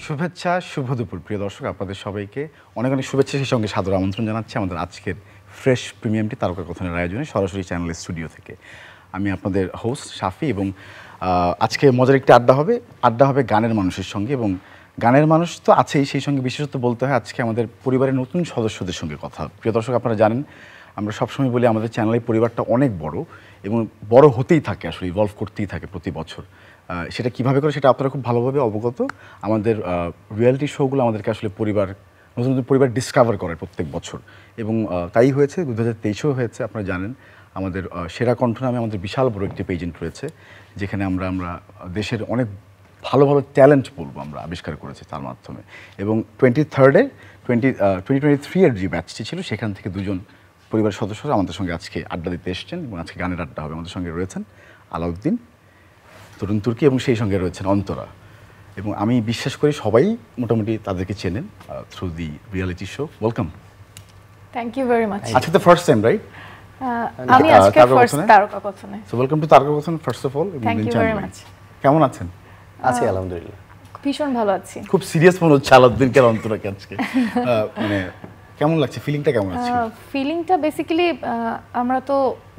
শুভেচ্ছা, শুভ দুপুর প্রিয় দর্শক, আপনাদের সবাইকে অনেক অনেক শুভেচ্ছা, সেই সঙ্গে সাদর আমন্ত্রণ জানাচ্ছি আমাদের আজকের ফ্রেশ প্রিমিয়ামটি তারকা কথনের আয়োজনে সরাসরি চ্যানেলের স্টুডিও থেকে। আমি আপনাদের হোস্ট শাফি এবং আজকে মজার একটি আড্ডা হবে গানের মানুষের সঙ্গে। এবং গানের মানুষ তো আছেই, সেই সঙ্গে বিশেষত বলতে হয় আজকে আমাদের পরিবারের নতুন সদস্যদের সঙ্গে কথা। প্রিয় দর্শক, আপনারা জানেন আমরা সবসময় বলি আমাদের চ্যানেলের পরিবারটা অনেক বড় এবং বড় হতেই থাকে, আসলে ইভলভ করতেই থাকে প্রতি বছর। সেটা কীভাবে করে সেটা আপনারা খুব ভালোভাবে অবগত। আমাদের রিয়েলিটি শোগুলো আমাদেরকে আসলে নতুন নতুন পরিবার ডিসকভার করে প্রত্যেক বছর, এবং তাই হয়েছে 2023-এও হয়েছে। আপনারা জানেন আমাদের সেরা কণ্ঠ নামে আমাদের বিশাল বড় একটি পেজেন্ট রয়েছে, যেখানে আমরা দেশের অনেক ভালো ভালো ট্যালেন্ট বলবো আমরা আবিষ্কার করেছি তার মাধ্যমে। এবং 2023-এর যে ব্যাচটি ছিল সেখান থেকে দুজন পরিবারের সদস্যরা আমাদের সঙ্গে আজকে আড্ডা দিতে এসেছেন, এবং আজকে গানের আড্ডা হবে। আমাদের সঙ্গে রয়েছেন আলাউদ্দিন, তরুণ তুর্কি এবং সেই সঙ্গে রয়েছেন অন্তরা। এবং আমি বিশ্বাস করি সবাই মোটামুটি তাদেরকে চেনেন through the reality show. Welcome. Thank you very much. আজকে তো ফার্স্ট টাইম, রাইট? আমি আজকে ফার্স্ট তারকা কথনে। সো ওয়েলকাম টু তারকা কথন first of all. Thank you very much. কেমন আছেন? আছি আলহামদুলিল্লাহ, ভীষণ ভালো আছি। খুব সিরিয়াস মনে হচ্ছে আলাউদ্দিনকে, অন্তরাকে আজকে মানে কেমন লাগছে? ফিলিংটা কেমন আছে? ফিলিংটা বেসিক্যালি আমরা তো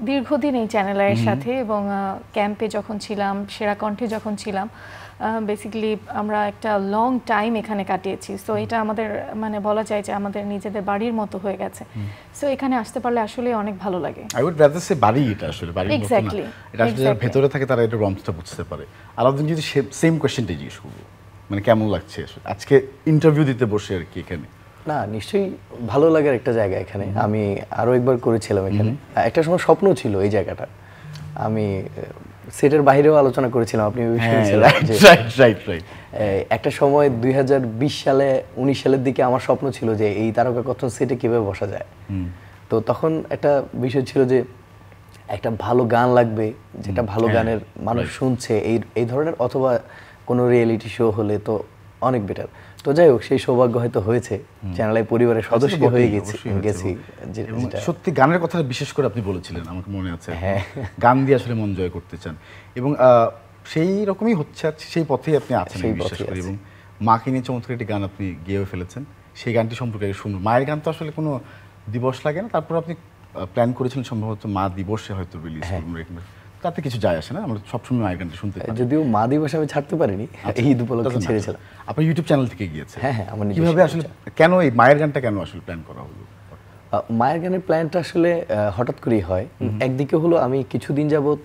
দীর্ঘদিন এই চ্যানেলের সাথে, এবং ক্যাম্পে যখন ছিলাম, সেরা কণ্ঠে যখন ছিলাম, বেসিক্যালি আমরা একটা লং টাইম এখানে কাটিয়েছি। সো এটা আমাদের মানে বলা যায় যে আমাদের নিজেদের বাড়ির মতো হয়ে গেছে। সো এখানে আসতে পারলে আসলে অনেক ভালো লাগে। আই উড রাদার সে বাড়ি, এটা আসলে বাড়ির মতো না। এটা আসলে যারা ভেতরে থাকে তারা এটা রমটা বুঝতে পারে। আলাউদ্দিন, যদি সেম কোয়েশ্চেনটা জিজ্ঞেস করবো, মানে কেমন লাগছে আজকে ইন্টারভিউ দিতে বসে আর কি এখানে? না নিশ্চয়ই ভালো লাগার একটা জায়গা এখানে। আমি আরো একবার করেছিলাম এখানে, একটা সময় স্বপ্ন ছিল এই জায়গাটা। আমি সেটের বাইরেও আলোচনা করেছিলাম, আপনি একটা সময় 2020 সালে 19 সালের দিকে আমার স্বপ্ন ছিল যে এই তারকা কথন সেটে কিভাবে বসা যায়। তো তখন একটা বিষয় ছিল যে একটা ভালো গান লাগবে, যেটা ভালো গানের মানুষ শুনছে এই ধরনের, অথবা কোনো রিয়েলিটি শো হলে তো অনেক বেটার। তো যাই হোক, সেই সৌভাগ্য হয়তো হয়েছে, চ্যানেলের পরিবারের সদস্য হয়ে গেছি। সত্যি গানের কথা বিশেষ করে আপনি বলেছিলেন, আমাকে মনে আছে, গান দিয়ে আসলে মন জয় করতে চান, এবং সেই রকমই হচ্ছে, সেই পথেই আপনি আছেন বিশ্বাস করি। এবং মাকে নিয়ে চমৎকার একটি গান আপনি গেয়েও ফেলেছেন, সেই গানটি সম্পর্কে শুনুন। মায়ের গান তো আসলে কোনো দিবস লাগে না, তারপর আপনি প্ল্যান করেছিলেন সম্ভবত মা দিবসে হয়তো রিলিজ করবেন, তাতে কিছু যায় আসে না, আমরা সবসময় মায়ের গানটা শুনতে পাই। যদিও মা দিবসে আমি ছাড়তে পারিনি, এই উপলক্ষে ছেড়েছিলাম। আপনার ইউটিউব চ্যানেল থেকে গিয়েছে? হ্যাঁ, আমার কিভাবে আসলে, কেন এই মায়ের গানটা কেন আসলে প্ল্যান করা হলো? মায়ের গানের প্ল্যানটা আসলে হঠাৎ করেই হয়। একদিকে হলো আমি কিছুদিন যাবত,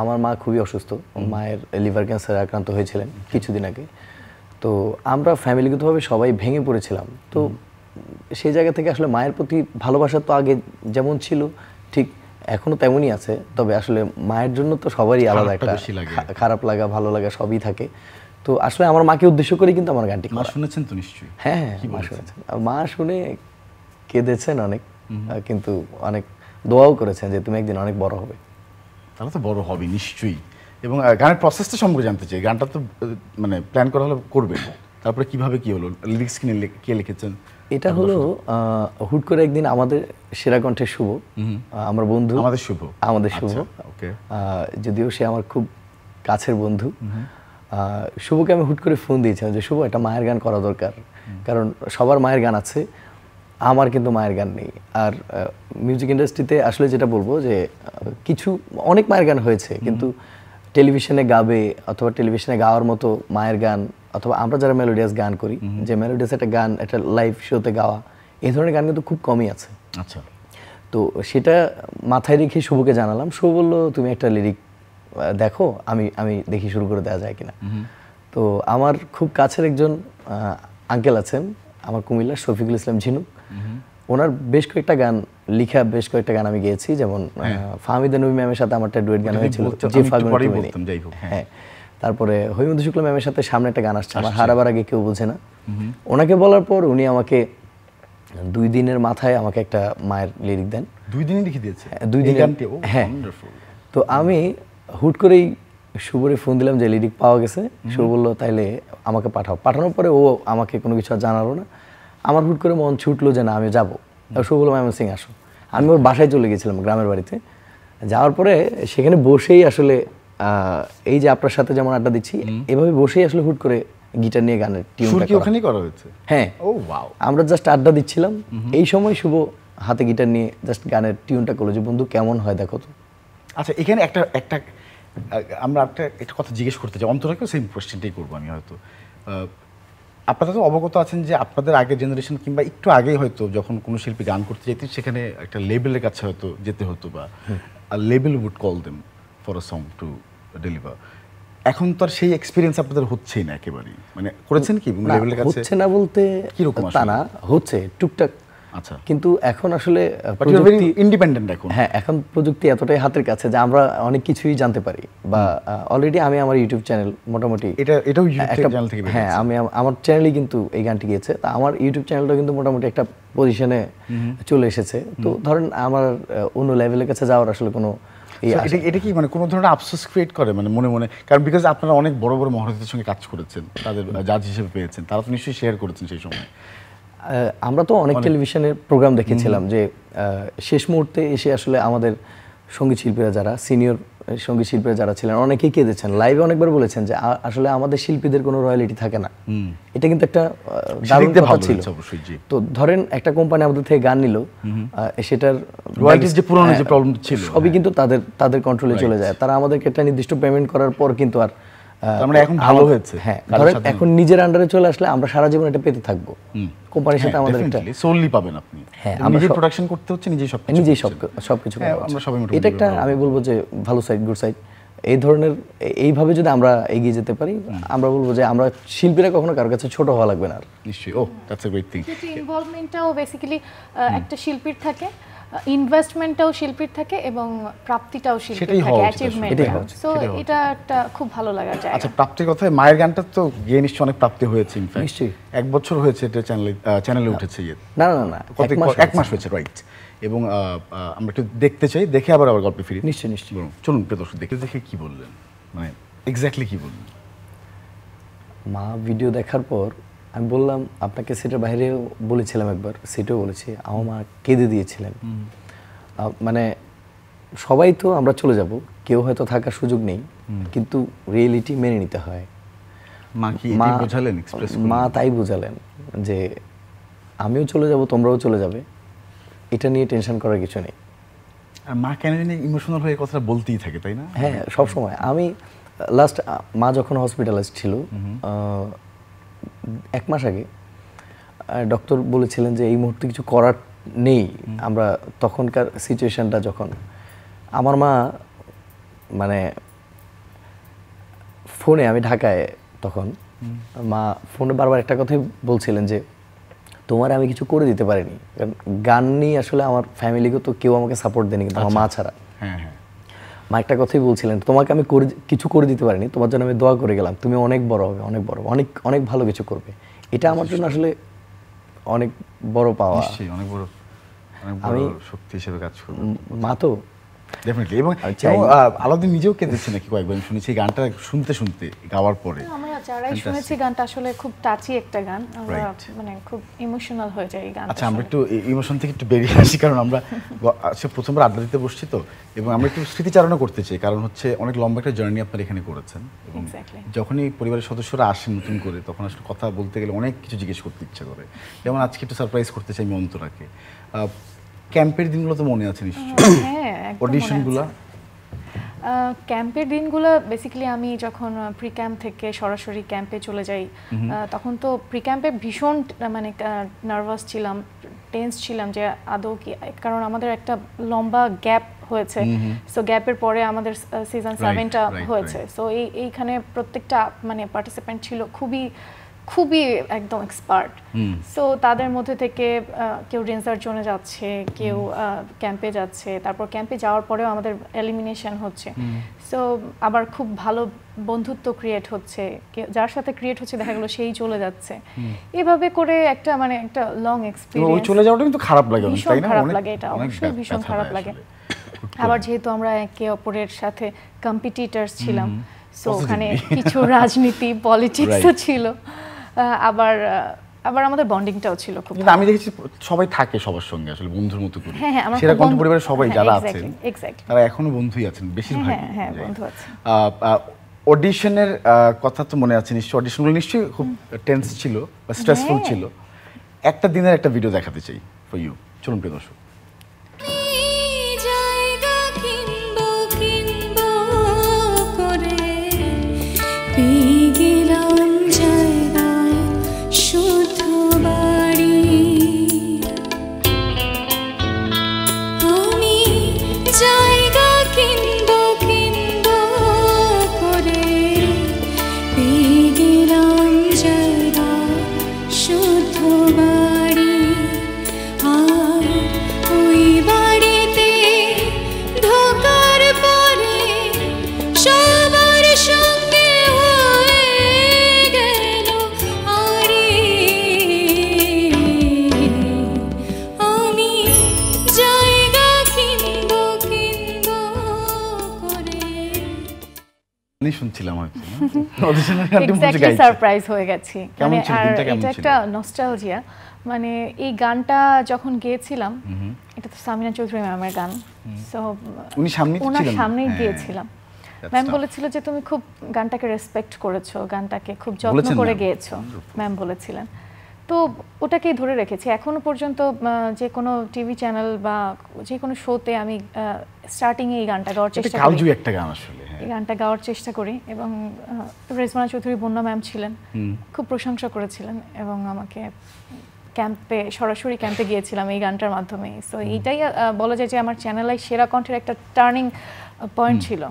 আমার মা খুবই অসুস্থ, মায়ের লিভার ক্যান্সারে আক্রান্ত হয়েছিলেন কিছুদিন আগে। তো আমরা ফ্যামিলিগতভাবে সবাই ভেঙে পড়েছিলাম। তো সেই জায়গা থেকে আসলে মায়ের প্রতি ভালোবাসা তো আগে যেমন ছিল ঠিক এখনো তেমনই আছে, তবে আসলে মায়ের জন্য তো সবারই আলাদা একটা খারাপ লাগা ভালো লাগা সবই থাকে। তো আসলে আমার মাকে উদ্দেশ্য করে কিন্তু আমার গানটি। মা শুনেছেন তো নিশ্চয়ই? হ্যাঁ, মা শুনেছেন। মা শুনে কেঁদেছেন অনেক, কিন্তু অনেক দোয়াও করেছেন যে তুমি একদিন অনেক বড় হবে। তাহলে তো বড় হবে নিশ্চয়ই। এবং গানের প্রসেসটা সম্পর্কে জানতে চাই। গানটা তো মানে প্ল্যান করা হলে করবেন, তারপরে কিভাবে কি হলো, লিরিক্স কে লিখেছেন? এটা হলো হুট করে একদিন আমাদের সেরা কণ্ঠের শুভ, আমার বন্ধু, আমাদের শুভ, যদিও সে আমার খুব কাছের বন্ধু, শুভকে আমি হুট করে ফোন দিয়েছিলাম যে শুভ, একটা মায়ের গান করা দরকার, কারণ সবার মায়ের গান আছে, আমার কিন্তু মায়ের গান নেই। আর মিউজিক ইন্ডাস্ট্রিতে আসলে যেটা বলবো যে অনেক মায়ের গান হয়েছে, কিন্তু টেলিভিশনে গাবে অথবা টেলিভিশনে গাওয়ার মতো মায়ের গান, অথবা আমরা যারা মেলোডিয়াস গান করি, যে মেলোডিয়াস একটা গান একটা লাইভ শোতে গাওয়া, এই ধরনের গান কিন্তু খুব কমই আছে। আচ্ছা, তো সেটা মাথায় রেখে শুভকে জানালাম। শুভ বললো তুমি একটা লিরিক দেখো, আমি দেখি শুরু করে দেওয়া যায় কিনা। তো আমার খুব কাছের একজন আঙ্কেল আছেন আমার কুমিল্লা, শফিকুল ইসলাম ঝিনুক, ওনার বেশ কয়েকটা গান লিখা, বেশ কয়েকটা গান আমি গেয়েছি, যেমন ফাহমিদা নবী ম্যামের সাথে আমার একটা ডুয়েট গান হয়েছিল, হ্যাঁ। তারপরে হৈমন্তী শুক্লা ম্যামের সাথে সামনে একটা গান আসছে আমার, হারাবার আগে কেউ বোঝে না। ওনাকে বলার পর উনি আমাকে 2 দিনের মাথায় আমাকে একটা মায়ের লিরিক দেন। 2 দিনই লিখে দিয়েছে? 2 দিন, হ্যাঁ। তো আমি হুট করেই শুভরে ফোন দিলাম যে লিরিক পাওয়া গেছে। শুভ বললো তাইলে আমাকে পাঠানোর পরে ও আমাকে কোনো কিছু জানালো না। আমার হুট করে মন ছুটলো যে না আমি যাবো। শুভ বললো ময়মনসিং আসো। আমি ওর বাসায় চলে গেছিলাম, গ্রামের বাড়িতে। যাওয়ার পরে সেখানে বসেই আসলে এই যে আপনার সাথে যেমন আড্ডা দিচ্ছি, এভাবে বসেই আসলে হুট করে গিটার নিয়ে গানের সুর টিউনটা কি ওখানেই করা হয়েছে? হ্যাঁ, ও ওয়াও। আমরা জাস্ট আড্ডা দিচ্ছিলাম, এই সময় শুভ হাতে গিটার নিয়ে জাস্ট গানের টিউনটা করলো যে বন্ধু কেমন হয় দেখো তো। আচ্ছা, এখানে একটা একটা আমরা একটা কথা জিজ্ঞেস করতে চাই, অন্তরাকেও সেম কোয়েশ্চেনটাই করবো আমি। হয়তো আপনারা তো অবগত আছেন যে আপনাদের আগের জেনারেশন কিংবা একটু আগেই হয়তো যখন কোনো শিল্পী গান করতে যেতেন সেখানে একটা লেবেলের কাছে হয়তো যেতে হতো, বা label would call them for a song to deliver. এখন তো আর সেই এক্সপিরিয়েন্স আপনাদের হচ্ছেই না একেবারেই, মানে করেছেন কি লেবেলের কাছে? হচ্ছে না বলতে কিরকম তা না, হচ্ছে টুকটাক। আচ্ছা, কিন্তু এখন আসলে প্রযুক্তি ইন্ডিপেন্ডেন্ট এখন। হ্যাঁ, এখন প্রযুক্তি এতটাই হাতের কাছে যে আমরা অনেক কিছুই জানতে পারি, বা অলরেডি আমি আমার ইউটিউব চ্যানেল মোটামুটি এটাও ইউটিউব চ্যানেল থেকে, হ্যাঁ আমি আমার চ্যানেলই কিন্তু এই গানটি গিয়েছে, তা আমার ইউটিউব চ্যানেলটা কিন্তু মোটামুটি একটা পজিশনে চলে এসেছে। তো ধরেন আমার অন্য লেভেলের কাছে যাওয়ার আসলে কোনো এটা কি মানে কোনো ধরনের আফসোস ক্রিয়েট করে মানে মনে মনে? কারণ বিকজ আপনারা অনেক বড় বড় মহারথীদের সঙ্গে কাজ করেছেন, তাদের জাজ হিসেবে পেয়েছেন, তারা তো নিশ্চয়ই শেয়ার করেছেন সেই সময়। আমরা তো অনেক টেলিভিশনের প্রোগ্রাম দেখেছিলাম যে শেষ মুহূর্তে এসে আসলে আমাদের সঙ্গীত শিল্পীরা যারা সিনিয়র সঙ্গীত শিল্পীরা যারা ছিলেন অনেকেই কেঁদেছেন, লাইভে অনেকবার বলেছেন যে আসলে আমাদের শিল্পীদের কোনো রয়্যালিটি থাকে না। এটা কিন্তু একটা দারুণ কথা ছিল। তো ধরেন একটা কোম্পানি আমাদের থেকে গান নিল, সেটার রয়্যালিটির যে পুরনো যে প্রবলেম ছিল সবই কিন্তু তাদের কন্ট্রোলে চলে যায়। তারা আমাদেরকে একটা নির্দিষ্ট পেমেন্ট করার পর কিন্তু আর মানে এখন ভালো হয়েছে। হ্যাঁ, ধরেন এখন নিজের আন্ডারে চলে আসলে আমরা সারা জীবন এটা পেতে থাকবো। কোম্পানির সাথে আমাদের একটা সোললি পাবেন আপনি। হ্যাঁ, আমরা প্রোডাকশন করতে হচ্ছে, নিজেই সবকিছু আমরা সবাই এটা একটা আমি বলবো যে ভালো সাইড, গুড সাইড। এই ধরনের এইভাবে যদি আমরা এগিয়ে যেতে পারি, আমরা বলবো যে আমরা শিল্পীরা কখনো কারোর কাছে ছোট হওয়া লাগবে না। নিশ্চয়ই। Oh that's a great thing. ইনভলভমেন্টটাও বেসিক্যালি একটা শিল্পীর থাকে, ইনভেস্টমেন্টটাও শিল্পীর থাকে এবং প্রাপ্তিটাও শিল্পীর থাকে, অ্যাচিভমেন্ট। সো এটা একটা খুব ভালো লাগার জায়গা। আচ্ছা, প্রাপ্তির কথায় মায়ের গানটা তো গিয়ে নিশ্চয়ই অনেক প্রাপ্তি হয়েছে। ইনফ্যাক্ট নিশ্চয়ই 1 বছর হয়েছে এটা চ্যানেলে উঠেছে। না, 1 মাস হয়েছে, রাইট। এবং আমরা একটু দেখতে চাই, দেখে আবার গল্পে ফিরি। নিশ্চয়ই। চলুন প্রিয় দর্শক, দেখে কি বললেন, মানে এক্স্যাক্টলি কি বললেন? মা ভিডিও দেখার পর আমি বললাম, আপনাকে সেটার বাইরেও বলেছিলাম একবার, সেটাও বলেছি, আমার মা কেঁদে দিয়েছিলেন। মানে সবাই তো আমরা চলে যাব, কেউ হয়তো থাকার সুযোগ নেই, কিন্তু রিয়েলিটি মেনে নিতে হয়। মা তাই বোঝালেন যে আমিও চলে যাব, তোমরাও চলে যাবে, এটা নিয়ে টেনশন করার কিছু নেই। আর মা কেন জানি ইমোশনাল হয়ে কথাটা বলতেই থাকে, তাই না? হ্যাঁ, সব সময়। আমি লাস্ট মা যখন হসপিটালাইজ ছিল 1 মাস আগে, ডক্টর বলেছিলেন যে এই মুহূর্তে কিছু করার নেই। আমরা তখনকার সিচুয়েশনটা যখন আমার মা মানে ফোনে, আমি ঢাকায় তখন, মা ফোনে বারবার একটা কথাই বলছিলেন যে তোমার আমি কিছু করে দিতে পারিনি, কারণ গান নিয়ে আসলে আমার ফ্যামিলিকে তো কেউ আমাকে সাপোর্ট দেয়নি, কিন্তু আমার মা ছাড়া। মা একটা কথাই বলছিলেন, তোমাকে আমি কিছু করে দিতে পারিনি, তোমার জন্য আমি দোয়া করে গেলাম, তুমি অনেক বড় হবে, অনেক বড়, অনেক অনেক ভালো কিছু করবে। এটা আমার জন্য আসলে অনেক বড় পাওয়া, অনেক বড় শক্তি হিসেবে কাজ করবে। মা তো ডেফিনেটলি। এবং আলাউদ্দিন নিজেও কেঁদেছে নাকি কয়েকবার, শুনেছি গানটা শুনতে শুনতে গাওয়ার পরে। আমরা যারাই শুনেছি গানটা আসলে খুব টাচি একটা গান, আমরা মানে খুব ইমোশনাল হয়ে যায় এই গানটা। আচ্ছা, আমরা একটু ইমোশন থেকে একটু বেরিয়ে আসি, কারণ আমরা প্রথমবার আড্ডা দিতে বসছি তো, এবং আমরা একটু স্মৃতিচারণা করতে চাই, কারণ হচ্ছে অনেক লম্বা একটা জার্নি আপনারা এখানে করেছেন। এবং যখনই পরিবারের সদস্যরা আসেন নতুন করে, তখন আসলে কথা বলতে গেলে অনেক কিছু জিজ্ঞেস করতে ইচ্ছা করে। যেমন আজকে একটু সারপ্রাইজ করতে চাই আমি অন্তরাকে। ক্যাম্পের দিনগুলো তো মনে আছে নিশ্চয়ই? হ্যাঁ, অডিশনগুলো। ক্যাম্পের দিনগুলো বেসিক্যালি আমি যখন প্রি ক্যাম্প থেকে সরাসরি ক্যাম্পে চলে যাই, তখন তো প্রি ক্যাম্পে ভীষণ মানে নার্ভাস ছিলাম, টেন্স ছিলাম যে আদৌ কি, কারণ আমাদের একটা লম্বা গ্যাপ হয়েছে। সো গ্যাপের পরে আমাদের সিজন 7টা হয়েছে। সো এইখানে প্রত্যেকটা মানে পার্টিসিপেন্ট ছিল খুবই একদম এক্সপার্ট। সো তাদের মধ্যে থেকে কেউ ডেন্সার জোনে যাচ্ছে, কেউ ক্যাম্পে যাচ্ছে, তারপর ক্যাম্পে যাওয়ার পরেও আমাদের এলিমিনেশন হচ্ছে। সো আবার খুব ভালো বন্ধুত্ব ক্রিয়েট হচ্ছে, যার সাথে ক্রিয়েট হচ্ছে দেখা গেল সেই চলে যাচ্ছে। এভাবে করে একটা মানে একটা লং এক্সপেরিয়েন্স। চলে যাওয়াটা কিন্তু খারাপ লাগে, তাই না? খারাপ লাগে, এটা অবশ্যই ভীষণ খারাপ লাগে। আবার যেহেতু আমরা একে অপরের সাথে কম্পিটিটরস ছিলাম, সো ওখানে কিছু রাজনীতি, পলিটিক্সও ছিল, আবার আমাদের বন্ডিংটাও ছিল খুব। আমি দেখেছি সবাই থাকে সবার সঙ্গে আসলে বন্ধুর মতো করে। সেরা কণ্ঠ পরিবারের সবাই যারা আছেন তারা এখনো বন্ধুই আছেন বেশিরভাগ। হ্যাঁ, বন্ধু আছেন। অডিশনের কথা তো মনে আছে নিশ্চয়ই, অডিশনগুলো নিশ্চয়ই খুব টেন্স ছিল বা স্ট্রেসফুল ছিল। একটা দিনের একটা ভিডিও দেখাতে চাই ফর ইউ, চলুন প্রিয় দর্শক। শুনছিলাম সারপ্রাইজ হয়ে গেছি মানে, আর এটা একটা নস্টালজিয়া। মানে এই গানটা যখন গেয়েছিলাম, এটা তো সামিনা চৌধুরী ম্যামের গান, সো ওনার সামনেই গিয়েছিলাম। ম্যাম বলেছিল যে তুমি খুব গানটাকে রেসপেক্ট করেছো, গানটাকে খুব যত্ন করে গেয়েছো, ম্যাম বলেছিলেন। তো ওটাকেই ধরে রেখেছি এখনো পর্যন্ত। যে কোনো টিভি চ্যানেল বা যে কোনো শোতে আমি স্টার্টিংয়ে এই গানটা গাওয়ার চেষ্টা করি, একটা গান আসলে এই গানটা গাওয়ার চেষ্টা করি। এবং রেজমানা চৌধুরী বন্যা ম্যাম ছিলেন, খুব প্রশংসা করেছিলেন এবং আমাকে ক্যাম্পে, সরাসরি ক্যাম্পে গিয়েছিলাম এই গানটার মাধ্যমে। সো এইটাই বলা যায় যে আমার চ্যানেলে সেরা কণ্ঠের একটা টার্নিং পয়েন্ট ছিল।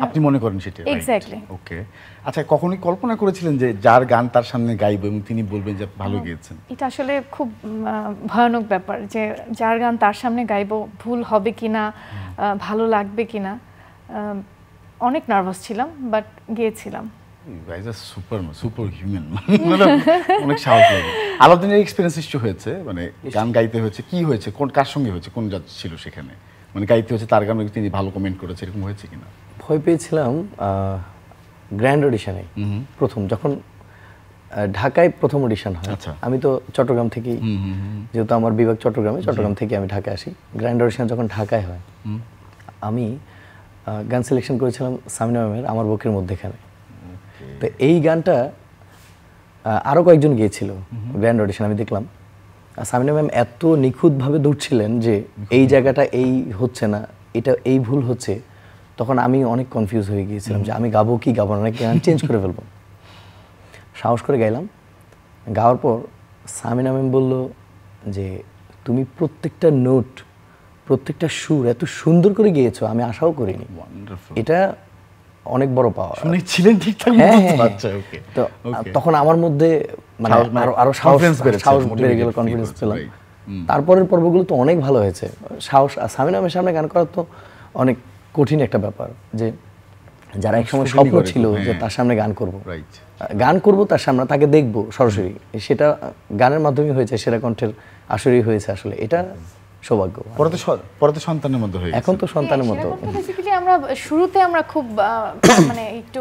আপনি মনে করেন সেটা? এক্স্যাক্টলি। ওকে, আচ্ছা, কখনোই কল্পনা করেছিলেন যে যার গান তার সামনে গাইবো এবং তিনি বলবেন যে ভালো গেয়েছেন? এটা আসলে খুব ভয়ানক ব্যাপার যে যার গান তার সামনে গাইবো, ভুল হবে কিনা, ভালো লাগবে কিনা। অনেক নার্ভাস ছিলাম, বাট গিয়েছিলাম। সুপার হিউম্যান, অনেক সাহস লাগে। আলাদিনের এক্সপেরিয়েন্স নিশ্চয় হয়েছে, মানে গান গাইতে হয়েছে, কি হয়েছে, কোন কার সঙ্গে হয়েছে, কোন জাজ ছিল সেখানে, মানে গাইতে হচ্ছে তার গান তিনি ভালো কমেন্ট করেছে, এরকম হয়েছে কিনা? ভয় পেয়েছিলাম গ্র্যান্ড অডিশনে, প্রথম যখন ঢাকায় প্রথম অডিশন হয়। আমি তো চট্টগ্রাম থেকেই, যেহেতু আমার বিভাগ চট্টগ্রাম থেকে আমি ঢাকায় আসি। গ্র্যান্ড অডিশন যখন ঢাকায় হয়, আমি গান সিলেকশন করেছিলাম সামিনা ম্যামের আমার বুকের মধ্যেখানে। তো এই গানটা আরও কয়েকজন গিয়েছিল গ্র্যান্ড অডিশন, আমি দেখলাম। সামিনা ম্যাম এত নিখুঁতভাবে দৌড়ছিলেন যে এই জায়গাটা এই হচ্ছে না, এটা এই ভুল হচ্ছে। তখন আমি অনেক কনফিউজ হয়ে গিয়েছিলাম যে আমি গাবো কি গাবো না, নাকি গান চেঞ্জ করে ফেলবো। সাহস করে গাইলাম। গাওয়ার পর সামিনা ম্যাম বলল যে তুমি প্রত্যেকটা নোট, প্রত্যেকটা সুর এত সুন্দর করে গিয়েছো, আমি আশাও করিনি। এটা অনেক বড় পাওয়া। শুনেছিলেন ঠিকঠাক? আচ্ছা, ওকে। তো তখন আমার মধ্যে মানে আরো সাহস বেড়ে গেল, কনফিডেন্স পেলাম। তারপরের পর্বগুলো তো অনেক ভালো হয়েছে। সাহস, সামিনা ম্যামের সামনে গান করা তো অনেক কঠিন একটা ব্যাপার, যে যারা একসময় স্বপ্ন ছিল যে তার সামনে গান করব, তার সামনে তাকে দেখবো সরাসরি, সেটা গানের মাধ্যমে হয়েছে, সেরা কণ্ঠের আসরেই হয়েছে। আসলে এটা সৌভাগ্য। পরে তো সন্তানের মতো হয়েছে, এখন তো সন্তানের মতো। বেসিক্যালি আমরা শুরুতে আমরা খুব মানে একটু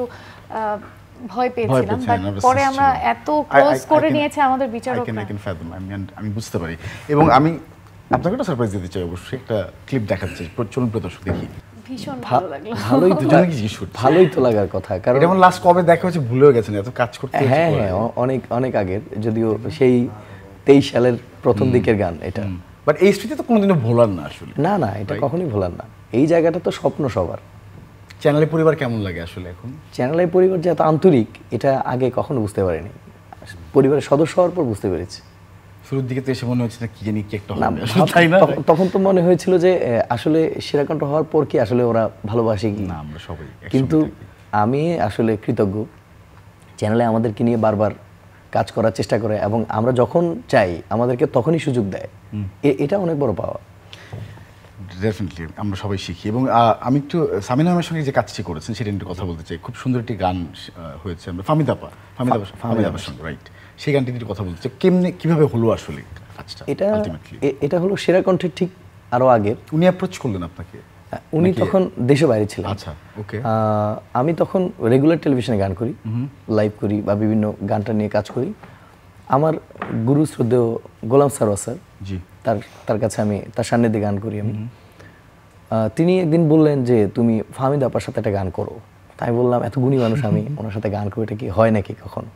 ভয় পেয়েছিলাম, বাট পরে আমরা এত ক্লোজ করে নিয়েছে আমাদের বিচারকরা। আমি বুঝতে পারি। এবং আমি আপনাকে একটা সারপ্রাইজ দিতে চাই, অবশ্যই একটা ক্লিপ দেখাতে চাই, চলুন প্রিয় দর্শক দেখি। ভীষণ ভালো লাগলো। ভালোই তো লাগার কথা, কারণ এটা লাস্ট কবে দেখা হয়েছে ভুলেও গেছেন, এত কাজ করতে। হ্যাঁ, অনেক আগের, যদিও সেই 23 সালের প্রথম দিকের গান এটা। বাট এই স্মৃতি তো কোনোদিনও ভোলার না আসলে। না, এটা কখনোই ভোলার না। এই জায়গাটা তো স্বপ্ন সবার। চ্যানেলের পরিবার কেমন লাগে আসলে এখন? চ্যানেলের পরিবার যে এত আন্তরিক, এটা আগে কখনো বুঝতে পারিনি। পরিবারের সদস্য হওয়ার পর বুঝতে পেরেছি। শুরুর দিকে তো এসে মনে হচ্ছে না কি জানি কি একটা হবে, তাই না? তখন তো মনে হয়েছিল যে আসলে সেরা কণ্ঠ হওয়ার পর কি আসলে ওরা ভালোবাসে কি না, আমরা সবাই। কিন্তু আমি আসলে কৃতজ্ঞ, চ্যানেলে আমাদেরকে নিয়ে বারবার কাজ করার চেষ্টা করে এবং আমরা যখন চাই আমাদেরকে তখনই সুযোগ দেয়। এটা অনেক বড় পাওয়া। ডেফিনেটলি আমরা সবাই শিখি। এবং আমি একটু সামিনা ম্যামের সঙ্গে যে কাজটি করেছেন সেটা একটু কথা বলতে চাই। খুব সুন্দর একটি গান হয়েছে, আমরা ফামিদাপার সঙ্গে, রাইট? সেই গানটি একটু কথা বলতে চাই, কিভাবে হলো আসলে কাজটা? এটা হলো সেরা কণ্ঠের ঠিক আরো আগে। উনি অ্যাপ্রোচ করলেন আপনাকে? উনি তখন দেশে বাইরে ছিলেন। আচ্ছা, ওকে। আমি তখন রেগুলার টেলিভিশনে গান করি, লাইভ করি বা বিভিন্ন গানটা নিয়ে কাজ করি। আমার গুরু শ্রদ্ধেয় গোলাম সারোয়ার স্যার, জি, তার কাছে আমি তার সান্নিধ্যে গান করি আমি। তিনি একদিন বললেন যে তুমি ফাহমিদা আপার সাথে একটা গান করো। তাই বললাম এত গুণী মানুষ আমি ওনার সাথে গান করবো, এটা কি হয় নাকি কখনো,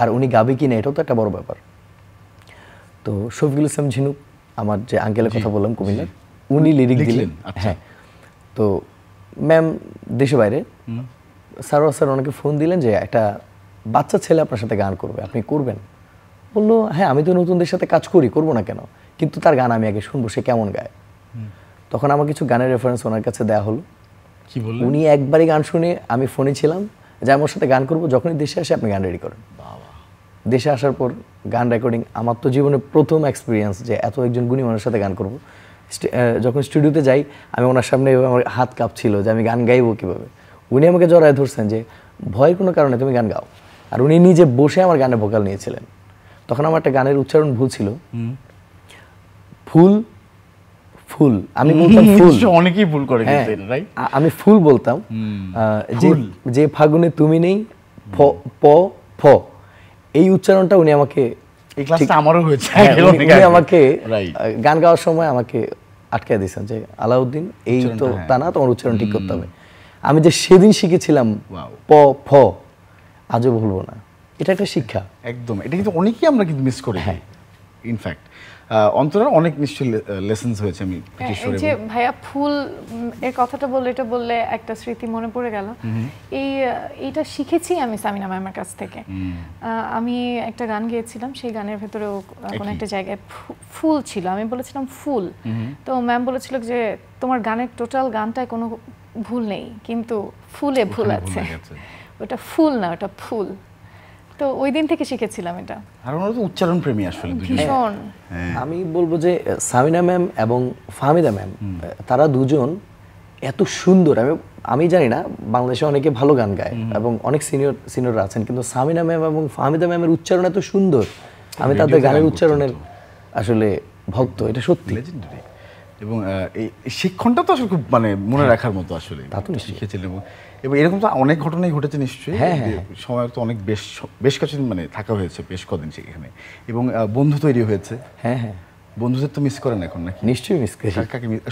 আর উনি গাবে কি না এটাও তো একটা বড় ব্যাপার। তো শফিকুল ইসলাম ঝিনুক, আমার যে আঙ্কেলের কথা বললাম কুমিল্লার, উনি লিরিক দিলেন। হ্যাঁ, তো ম্যাম দেশে বাইরে, স্যার ওনাকে ফোন দিলেন যে একটা বাচ্চা ছেলে আপনার সাথে গান করবে, আপনি করবেন? বললো হ্যাঁ, আমি তো নতুনদের সাথে কাজ করি, করবো না কেন, কিন্তু তার গান আমি আগে শুনবো, সে কেমন গায়। তখন আমার কিছু গানের রেফারেন্স ওনার কাছে দেওয়া হলো। কি বললেন? উনি একবারই গান শুনে, আমি ফোনে ছিলাম যে আমার সাথে গান করবো, যখনই দেশে আসে আপনি গান রেডি করেন। দেশে আসার পর গান রেকর্ডিং, আমার তো জীবনে প্রথম এক্সপিরিয়েন্স যে এত একজন গুণী মানুষের সাথে গান করব। যখন স্টুডিওতে যাই আমি ওনার সামনে, আমার হাত কাঁপছিল যে আমি গান গাইবো কীভাবে। উনি আমাকে জড়ায় ধরছেন যে ভয়ের কোনো কারণে তুমি গান গাও, আর উনি নিজে বসে আমার গানে ভোকাল নিয়েছিলেন। তখন আমার একটা গানের উচ্চারণ ভুল ছিল, ফুল ফুল আমি বলতাম ফুল, অনেকেই ভুল করে কিন্তু এটা, রাইট? আমি ফুল বলতাম, যে ফাগুনে তুমি নেই ফ প ফ, এই উচ্চারণটা উনি আমাকে, এই ক্লাসটা আমারও হয়েছে, উনি আমাকে গান গাওয়ার সময় আমাকে আটকায় দিয়েছেন যে আলাউদ্দিন এই তো তা না, তোমার উচ্চারণ ঠিক করতে হবে। আমি যে সেদিন শিখেছিলাম প ফ, আজও ভুলবো না, এটা একটা শিক্ষা একদম। এটা কিন্তু অনেকেই আমরা কিন্তু মিস করি। হ্যাঁ, ইনফ্যাক্ট অন্তরার অনেক নিশ্চয়ই লেসন্স হয়েছে। আমি যে ভাইয়া ফুল এর কথাটা বললে, এটা বললে একটা স্মৃতি মনে পড়ে গেল। এইটা শিখেছি আমি সামিনা ম্যামের কাছ থেকে। আমি একটা গান গেয়েছিলাম, সেই গানের ভেতরেও কোনো একটা জায়গায় ফুল ছিল, আমি বলেছিলাম ফুল। তো ম্যাম বলেছিল যে তোমার গানের টোটাল গানটায় কোনো ভুল নেই, কিন্তু ফুলে ভুল আছে, ওটা ফুল না, ওটা ফুল। তো ওই দিন থেকে শিখেছিলাম এটা। আর ওনারা তো উচ্চারণ প্রেমী আসলে ভীষণ। আমি বলবো যে সামিনা ম্যাম এবং ফাহমিদা ম্যাম, তারা দুজন এত সুন্দর। আমি জানি না, বাংলাদেশে অনেকে ভালো গান গায় এবং অনেক সিনিয়ররা আছেন, কিন্তু সামিনা ম্যাম এবং ফাহমিদা ম্যামের উচ্চারণ এত সুন্দর, আমি তাদের গানের উচ্চারণের আসলে ভক্ত, এটা সত্যি। লেজেন্ডারি। এবং এই শিক্ষণটা তো আসলে খুব মানে মনে রাখার মতো আসলে, তা তো শিখেছিলেন। এবং এরকম তো অনেক ঘটনাই ঘটেছে নিশ্চয়ই। সময় তো অনেক বেশ কিছুদিন মানে থাকা হয়েছে, বেশ কদিন সেখানে, এবং বন্ধু তৈরি হয়েছে। হ্যাঁ হ্যাঁ, বন্ধুদের তো মিস করেন এখন নাকি? নিশ্চয়ই মিস করি।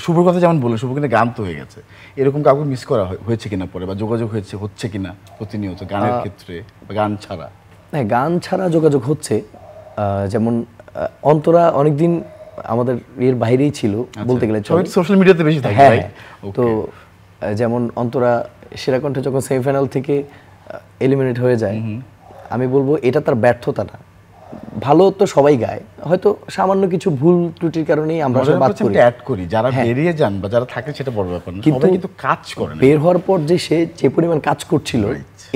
শুভর কথা যেমন বললেন, শুভ কিন্তু গান তো হয়ে গেছে, এরকম কাউকে মিস করা হয়েছে কিনা পরে, বা যোগাযোগ হচ্ছে কিনা প্রতিনিয়ত গানের ক্ষেত্রে বা গান ছাড়া? হ্যাঁ, গান ছাড়া যোগাযোগ হচ্ছে। যেমন অন্তরা অনেকদিন আমাদের এর বাইরেই ছিল বলতে গেলে, সোশ্যাল মিডিয়াতে বেশি থাকে। হ্যাঁ, তো যেমন অন্তরা সেরা কণ্ঠে যখন সেমিফাইনাল থেকে এলিমিনেট হয়ে যায়, আমি বলবো এটা তার ব্যর্থতা না। ভালো তো সবাই গায়, হয়তো সামান্য কিছু ভুল ত্রুটির কারণেই আমরা বাদ করি। যারা বেরিয়ে যান বা যারা থাকে সেটা বড় ব্যাপার না, সবাই কিন্তু কাজ করে। বের হওয়ার পর যে পরিমাণ কাজ করছিল,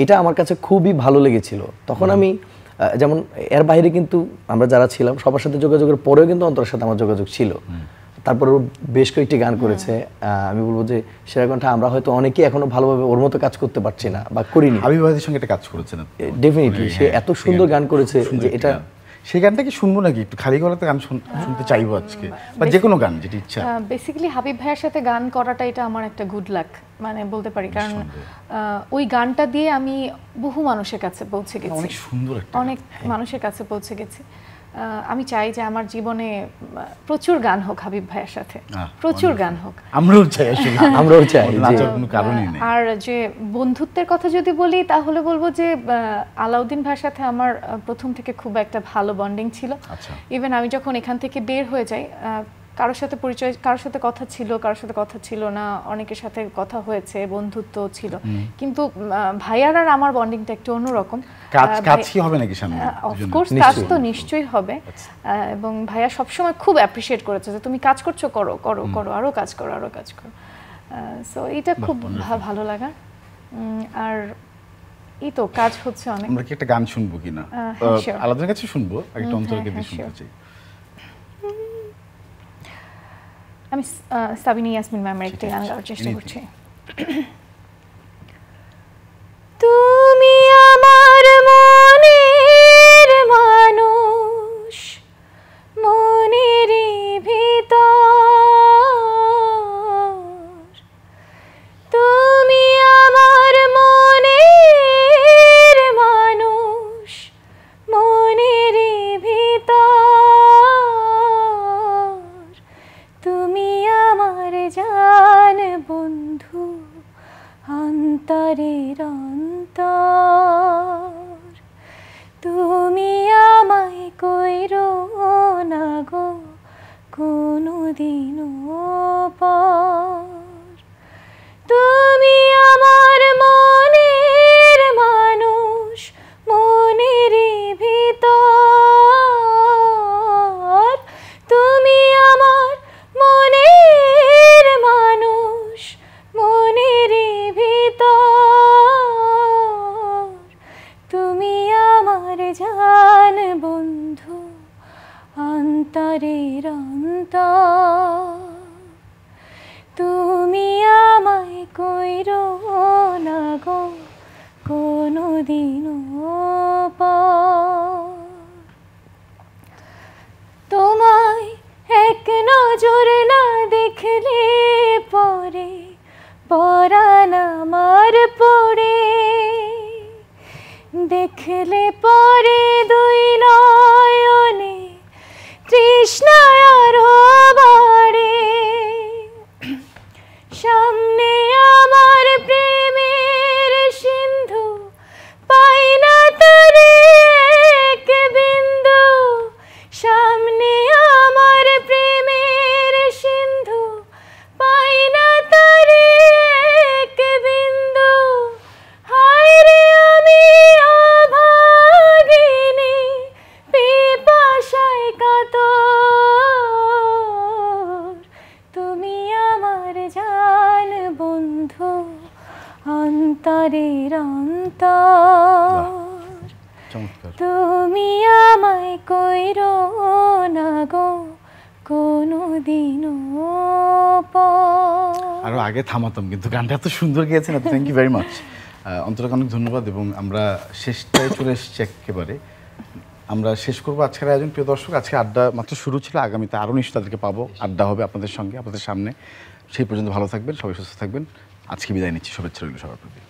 এটা আমার কাছে খুবই ভালো লেগেছিল। তখন আমি যেমন এর বাইরে কিন্তু আমরা যারা ছিলাম সবার সাথে যোগাযোগের পরেও কিন্তু অন্তরের সাথে আমার যোগাযোগ ছিল। তারপরে বেশ কয়েকটি গান করেছে। আমি বলবো যে সেরা কণ্ঠে আমরা হয়তো অনেকেই এখনো ভালোভাবে ওর মতো কাজ করতে পারছি না বা করিনি। হাবিব ভাইদের সঙ্গে একটা কাজ করেছেন ডেফিনেটলি, সে এত সুন্দর গান করেছে যে এটা, সেই গানটা কি শুনবো নাকি? একটু খালি গলাতে গান শুনতে চাইবো আজকে, বা যে কোনো গান যেটা ইচ্ছা। বেসিক্যালি হাবিব ভাইয়ের সাথে গান করাটা এটা আমার একটা গুড লাক মানে বলতে পারি, কারণ ওই গানটা দিয়ে আমি বহু মানুষের কাছে পৌঁছে গেছি, অনেক সুন্দর অনেক মানুষের কাছে পৌঁছে গেছি। আমি চাই যে আমার জীবনে প্রচুর গান হোক হাবিব ভাইয়ের সাথে, প্রচুর গান হোক। আমরাও চাই আসলে, আমরাও চাই, কোনো কারণই নেই। আর যে বন্ধুত্বের কথা যদি বলি তাহলে বলবো যে আলাউদ্দিন ভাইয়ের সাথে আমার প্রথম থেকে খুব একটা ভালো বন্ডিং ছিল। ইভেন আমি যখন এখান থেকে বের হয়ে যাই, কারোর সাথে পরিচয়, কারোর সাথে কথা ছিল, কারোর সাথে কথা ছিল না, অনেকের সাথে কথা হয়েছে, বন্ধুত্ব ছিল, কিন্তু ভাইয়ার আর আমার বন্ডিংটা একটু অন্যরকম। কাজ কি হবে নাকি সামনে? অফকোর্স কাজ তো নিশ্চয়ই হবে, এবং ভাইয়া সবসময় খুব অ্যাপ্রিশিয়েট করেছে যে তুমি কাজ করছো, করো করো করো, আরো কাজ করো, আরো কাজ করো। সো এটা খুব ভালো লাগা। আর এই তো কাজ হচ্ছে অনেক। আমরা কি একটা গান শুনবো কিনা? আলাদার কাছে শুনবো, একটা অন্তরকে দিয়ে শুনতে চাই। আমি সাবিনা ইয়াসমিন ম্যামের একটা গান গাওয়ার চেষ্টা করছি। তুমি আমার মনের মানুষ, মনের ভিতর, তুমি আমার মনের মানুষ, মনের ভিতর, তুমি আমার জান বন্ধু, কোনোদিনও পর। তুমি আমার মনের মানুষ, মনের ভিতর। তুমি আমার মনের মানুষ, মনের ভিতর। তুমি আমার জান বন্ধু, অন্তরের অন্তর। তুমি আমায় কইরো না গো কোনোদিনও পর। তোমায় এক নজর না দেখলে পরে পরাণ আমার পড়ে। দেখলে পরে দুই নয়নে তৃষ্ণায় আরো বাড়ে। সামনে আমার প্রেমের সিন্ধু, পাই না তারে এক বিন্দু। সামনে আমার প্রেমের সিন্ধু, পাই না তারে এক বিন্দু। হায় রে আমি অভাগিনী, পিপাসায় কাতর। তুমি আমার জান বন্ধু, অন্তরের অন্তর। চমৎকার। তুমি আমায় কইরো না গো কোনোদিনও পর। আরো আগে থামাতাম, কিন্তু গানটা এত সুন্দর গেয়েছেন, থ্যাংক ইউ ভেরি মাচ। অন্তরকে অনেক ধন্যবাদ। এবং আমরা শেষটায় চলে এসেছি একেবারে। আমরা শেষ করবো আজকের আয়োজন। প্রিয় দর্শক, আজকে আড্ডা মাত্র শুরু ছিল, আগামীতে আরও নিশ্চয় তাদেরকে পাবো, আড্ডা হবে আপনাদের সঙ্গে, আপনাদের সামনে। সেই পর্যন্ত ভালো থাকবেন, সবাই সুস্থ থাকবেন। আজকে বিদায় নিচ্ছি, শুভেচ্ছা রইল সবার প্রতি।